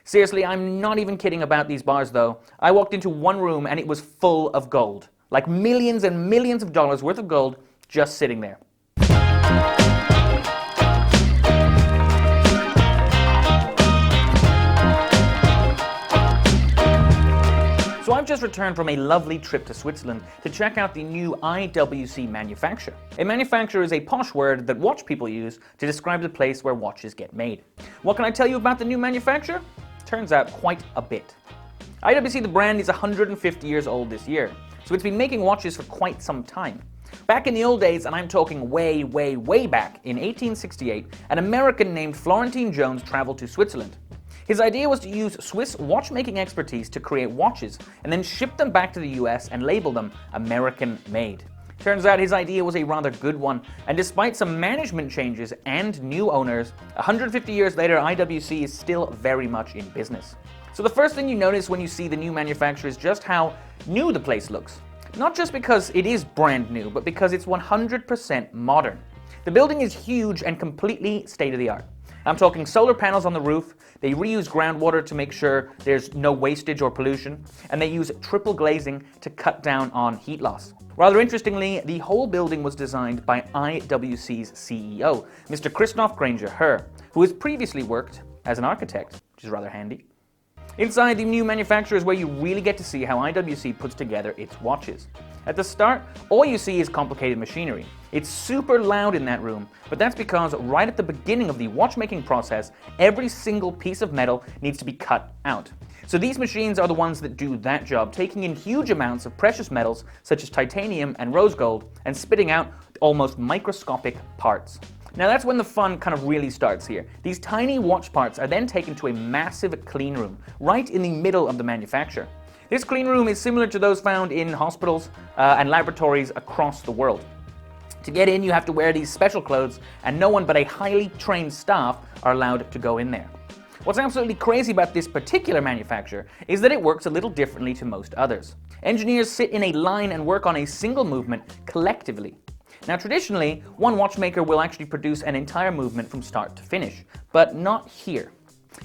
Seriously, I'm not even kidding about these bars though. I walked into one room and it was full of gold. Like millions and millions of dollars worth of gold just sitting there. So I've just returned from a lovely trip to Switzerland to check out the new IWC manufacture. A manufacturer is a posh word that watch people use to describe the place where watches get made. What can I tell you about the new manufacturer? Turns out quite a bit. IWC, the brand, is 150 years old this year, so it's been making watches for quite some time. Back in the old days, and I'm talking way, way, way back, in 1868, an American named Florentine Jones traveled to Switzerland. His idea was to use Swiss watchmaking expertise to create watches and then ship them back to the US and label them American made. Turns out his idea was a rather good one, and despite some management changes and new owners, 150 years later IWC is still very much in business. So the first thing you notice when you see the new manufacturer is just how new the place looks. Not just because it is brand new, but because it's 100% modern. The building is huge and completely state-of-the-art. I'm talking solar panels on the roof, they reuse groundwater to make sure there's no wastage or pollution, and they use triple glazing to cut down on heat loss. Rather interestingly, the whole building was designed by IWC's CEO, Mr. Christoph Granger, who has previously worked as an architect, which is rather handy. Inside the new manufacturer is where you really get to see how IWC puts together its watches. At the start, all you see is complicated machinery. It's super loud in that room, but that's because right at the beginning of the watchmaking process, every single piece of metal needs to be cut out. So these machines are the ones that do that job, taking in huge amounts of precious metals such as titanium and rose gold and spitting out almost microscopic parts. Now that's when the fun kind of really starts here. These tiny watch parts are then taken to a massive clean room, right in the middle of the manufacture. This clean room is similar to those found in hospitals and laboratories across the world. To get in, you have to wear these special clothes, and no one but a highly trained staff are allowed to go in there. What's absolutely crazy about this particular manufacturer is that it works a little differently to most others. Engineers sit in a line and work on a single movement collectively. Now traditionally, one watchmaker will actually produce an entire movement from start to finish, but not here.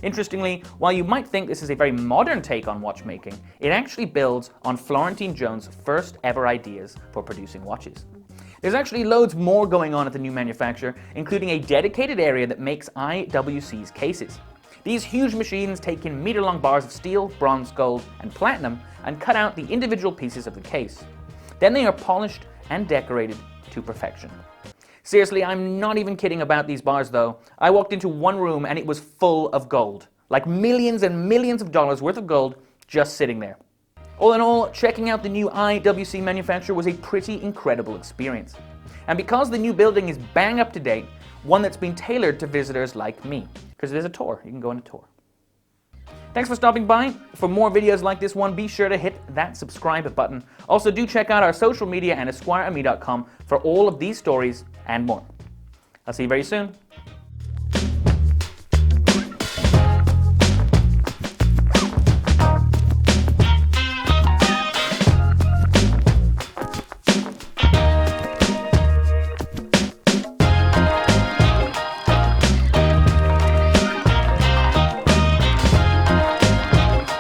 Interestingly, while you might think this is a very modern take on watchmaking, it actually builds on Florentine Jones' first ever ideas for producing watches. There's actually loads more going on at the new manufacturer, including a dedicated area that makes IWC's cases. These huge machines take in meter-long bars of steel, bronze, gold, and platinum and cut out the individual pieces of the case. Then they are polished and decorated to perfection. Seriously, I'm not even kidding about these bars though. I walked into one room and it was full of gold. Like millions and millions of dollars worth of gold just sitting there. All in all, checking out the new IWC manufacturer was a pretty incredible experience. And because the new building is bang up to date, one that's been tailored to visitors like me. Because there's a tour, you can go on a tour. Thanks for stopping by. For more videos like this one, be sure to hit that subscribe button. Also, do check out our social media and esquireme.com for all of these stories and more. I'll see you very soon.